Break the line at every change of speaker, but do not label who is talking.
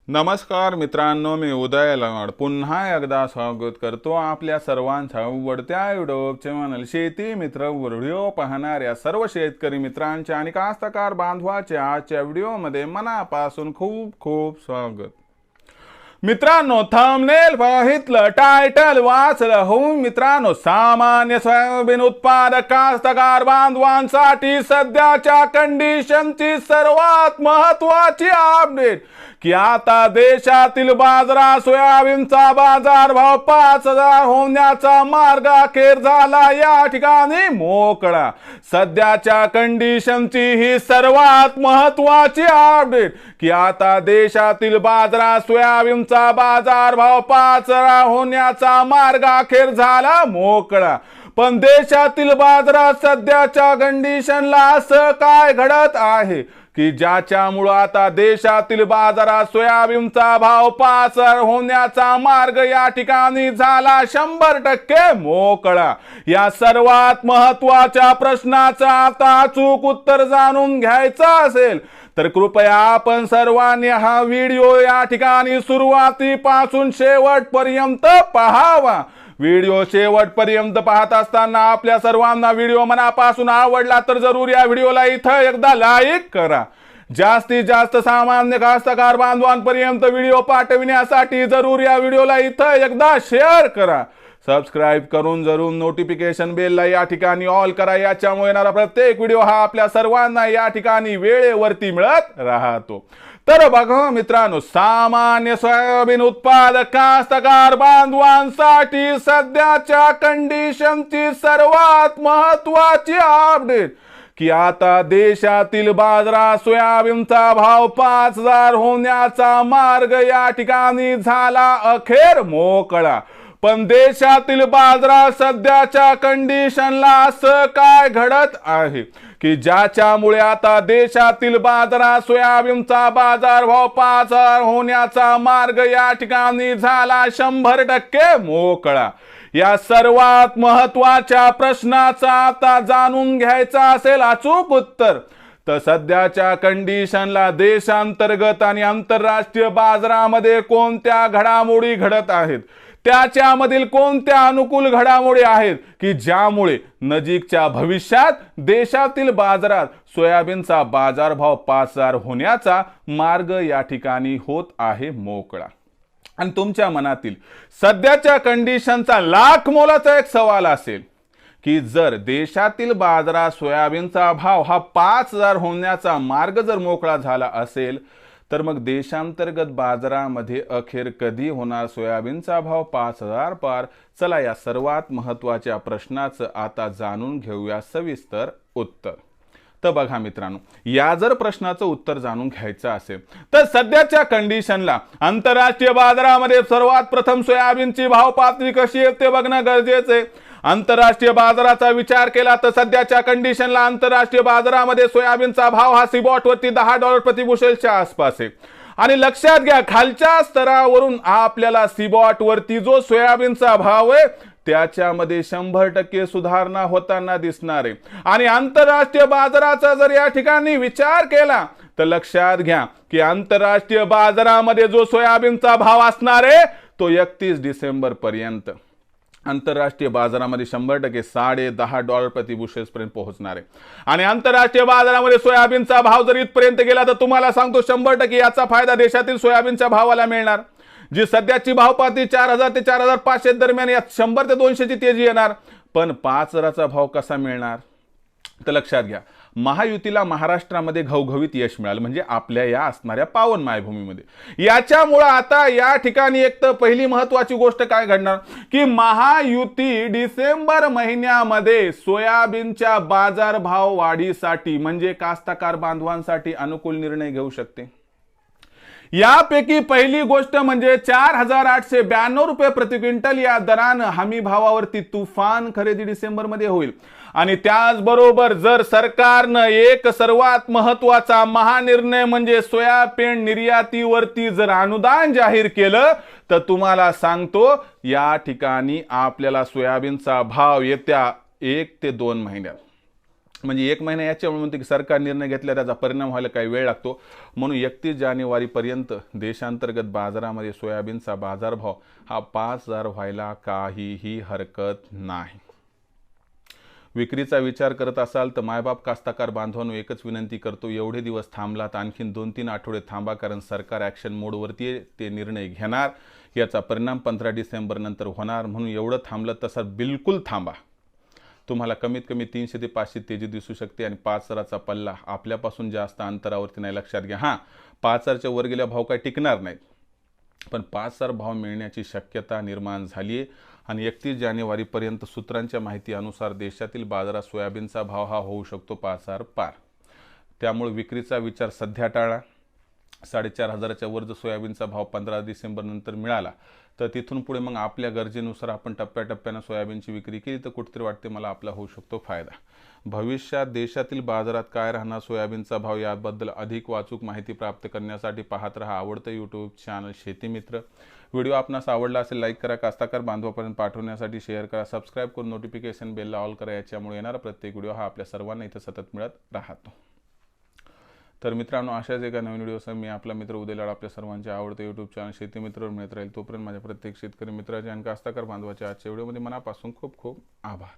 नमस्कार मित्रांनो, मी उदय लंगड पुन्हा एकदा स्वागत करतो आपल्या सर्वांच्या आवडत्या यूट्यूब चॅनल शेती मित्र व्हिडिओ पाहणाऱ्या सर्व शेतकरी मित्रांच्या आणि कास्तकार बांधवाच्या आजच्या व्हिडिओमध्ये मनापासून खूप खूप स्वागत। मित्रांनो, थंबनेल पाहितलं, टायटल वाचलं हो मित्रांनो, सामान्य सोयाबीन उत्पादक कास्तकार बांधवांसाठी सध्याच्या कंडिशनची सर्वात महत्त्वाची अपडेट की आता देशातील बाजारात सोयाबीनचा बाजारभाव 5,000 होण्याचा मार्ग अखेर झाला, या ठिकाणी मोकळा। सध्याच्या कंडिशनची ही सर्वात महत्त्वाची अपडेट की आता देशातील बाजारात सोयाबीनचा बाजारभाव 5,000 होण्याचा मार्ग अखेर झाला मोकळा। पण देशातील बाजारात सध्याच्या कंडिशनला असं काय घडत आहे की ज्याच्यामुळे आता देशातील बाजारात सोयाबीनचा भाव 5,000 होण्याचा मार्ग या ठिकाणी झाला 100% मोकळा। या सर्वात महत्त्वाच्या प्रश्नाचा आता अचूक उत्तर जाणून घ्यायचं असेल तर कृपया आपण सर्वांनी हा व्हिडिओ या ठिकाणी सुरुवातीपासून शेवटपर्यंत पाहावा। व्हिडिओ शेवटपर्यंत पाहत असताना आपल्या सर्वांना व्हिडिओ मनापासून आवडला तर जरूर या व्हिडिओला इथं एकदा लाईक करा। जास्तीत जास्त सामान्य कास्तकार बांधवांपर्यंत व्हिडिओ पाठविण्यासाठी जरूर या व्हिडिओला इथं एकदा शेअर करा। सबस्क्राइब करून जरूर नोटिफिकेशन बेलला या ठिकाणी ऑल करा, याच्यामुळे येणारा प्रत्येक व्हिडिओ हा आपल्या सर्वांना या ठिकाणी वेळेवरती मिळत राहतो। तर बघा मित्रांनो, सामान्य सोयाबीन उत्पादक कास्तकार बांधवांसाठी सध्याच्या कंडिशनची सर्वात महत्त्वाची अपडेट की आता देशातील बाजारात सोयाबीनचा भाव 5,000 होण्याचा मार्ग या ठिकाणी झाला अखेर मोकळा। पण देशातील बाजारात सध्याच्या कंडिशनला असं काय घडत आहे की ज्याच्यामुळे आता देशातील बाजारात सोयाबीनचा बाजारभाव 5,000 होण्याचा मार्ग या ठिकाणी झाला 100% मोकळा। या सर्वात महत्त्वाच्या प्रश्नाचा आता जाणून घ्यायचा असेल अचूक उत्तर तर सध्याच्या कंडिशनला देशांतर्गत आणि आंतरराष्ट्रीय बाजारामध्ये कोणत्या घडामोडी घडत आहेत, त्याच्यामधील कोणत्या अनुकूल घडामोडी आहेत की ज्यामुळे नजीकच्या भविष्यात देशातील बाजारात सोयाबीनचा बाजारभाव 5,000 होण्याचा मार्ग या ठिकाणी होत आहे मोकळा। आणि तुमच्या मनातील सध्याच्या कंडिशनचा लाख मोलाचा एक सवाल असेल की जर देशातील बाजारात सोयाबीनचा भाव हा 5,000 होण्याचा मार्ग जर मोकळा झाला असेल तर मग देशांतर्गत बाजारामध्ये अखेर कधी होणार सोयाबीनचा भाव 5,000 पार? चला या सर्वात महत्त्वाच्या प्रश्नाचं आता जाणून घेऊया सविस्तर उत्तर। तर बघा मित्रांनो, या जर प्रश्नाचं उत्तर जाणून घ्यायचं असेल तर सध्याच्या कंडिशनला आंतरराष्ट्रीय बाजारामध्ये सर्वात प्रथम सोयाबीनची भाव पातळी कशी आहे ते बघणं गरजेचं आहे। आंतरराष्ट्रीय बाजाराचा विचार केला तर सध्याच्या कंडिशनला आंतरराष्ट्रीय बाजारामध्ये सोयाबीनचा भाव हा सिबॉट वरती $10 प्रति बुशेलच्या आसपास आहे। आणि लक्षात घ्या, खालच्या स्तरावरून आपल्याला सिबॉट वरती जो सोयाबीनचा भाव आहे त्याच्यामध्ये 100% सुधारणा होताना दिसणार आहे। आणि आंतरराष्ट्रीय बाजाराचा जर या ठिकाणी विचार केला तर लक्षात घ्या की आंतरराष्ट्रीय बाजारामध्ये जो सोयाबीनचा भाव असणार आहे तो 31 डिसेंबर पर्यंत आंतरराष्ट्रीय बाजारामध्ये 100% $10.5 प्रति बुशेल पर्यंत पोहोचणार आहे। आणि आंतरराष्ट्रीय बाजारामध्ये सोयाबीनचा भाव जर इथपर्यंत गेला तर तुम्हाला सांगतो 100% याचा फायदा देशातील सोयाबीनच्या भावाला मिळणार। जी सध्याची भाव पातळी 4,000 ते 4,500 दरम्यान यात 100 ते 200 ची तेजी येणार। पण 5,000चा भाव कसा मिळणार तर लक्षात घ्या, महायुतीला महाराष्ट्रामध्ये घवघवीत यश मिळालं, म्हणजे आपल्या या असणाऱ्या पावन मायभूमीमध्ये। याच्यामुळे आता या ठिकाणी एक तर पहिली महत्त्वाची गोष्ट काय घडणार की महायुती डिसेंबर महिन्यामध्ये सोयाबीनच्या बाजारभाव वाढीसाठी म्हणजे कास्तकार बांधवांसाठी अनुकूल निर्णय घेऊ शकते। यापैकी पहिली गोष्ट म्हणजे 4,892 रुपये प्रति क्विंटल या दरानं हमी भावावरती तुफान खरेदी डिसेंबर मध्ये होईल। आणि त्याचबरोबर जर सरकारनं एक सर्वात महत्त्वाचा महानिर्णय म्हणजे सोयाबीन निर्यातीवरती जर अनुदान जाहीर केलं तर तुम्हाला सांगतो या ठिकाणी आपल्याला सोयाबीनचा भाव येत्या 1 ते 2 महिन्यात म्हणजे 1 महिना याच्यामुळे म्हणते की सरकार निर्णय घेतला त्याचा परिणाम व्हायला काही वेळ लागतो, म्हणून 31 जानेवारीपर्यंत देशांतर्गत बाजारामध्ये सोयाबीनचा बाजारभाव हा 5,000 व्हायला काहीही हरकत नाही. विक्रीचा विचार करत असाल तर मायबाप कास्तकार बांधवांनो एकच विनंती करतो, एवढे दिवस थांबलात आणखीन 2-3 आठवडे थांबा, कारण सरकार ॲक्शन मोडवरती आहे, ते निर्णय घेणार, याचा परिणाम 15 डिसेंबर नंतर होणार, म्हणून एवढं थांबलं तसं बिलकुल थांबा. तुम्हाला कमीत कमी 300 ते 500 तेजी दिसू शकते आणि 5,000चा पल्ला आपल्यापासून जास्त अंतरावरती नाही, लक्षात घ्या. हां, 5,000च्या वर गेल्या भाव काय टिकणार नाहीत, पण 5,000 भाव मिळण्याची शक्यता निर्माण झाली आहे. आणि 31 जानेवारीपर्यंत सूत्रांच्या माहिती अनुसार देशातील बाजारात सोयाबीनचा भाव हा होऊ शकतो 5,000 पार. त्यामुळे विक्रीचा विचार सध्या टाळा. 4,500च्या वर जर सोयाबीनचा भाव 15 डिसेंबर नंतर मिळाला तर तिथून पुढे मग आपल्या गरजेनुसार आपण टप्प्याटप्प्यानं सोयाबीनची विक्री केली तर कुठेतरी वाटते मला आपला होऊ शकतो फायदा. भविष्यात देशातील बाजारात काय राहणार सोयाबीनचा भाव याबद्दल अधिक वाचूक माहिती प्राप्त करण्यासाठी पाहत रहा आवडतं यूट्यूब चॅनल शेतीमित्र. व्हिडिओ आपणास आवडला असेल लाईक करा, कास्ताकार बांधवापर्यंत पाठवण्यासाठी शेअर करा, सबस्क्राईब करून नोटिफिकेशन बेलला ऑल करा, याच्यामुळे येणारा प्रत्येक व्हिडिओ हा आपल्या सर्वांना इथं सतत मिळत राहतो. तर मित्रांनो, अशाच एका नवीन व्हिडिओसह मी आपला मित्र उदय लाड आपल्या सर्वांचे आवडते यूट्यूब चॅनल शेतीमित्रवर मिळत राहील. तोपर्यंत माझ्या प्रत्येक शेतकरी मित्राचे आणि कास्ताकार बांधवाच्या आजच्या व्हिडिओमध्ये मनापासून खूप खूप आभार.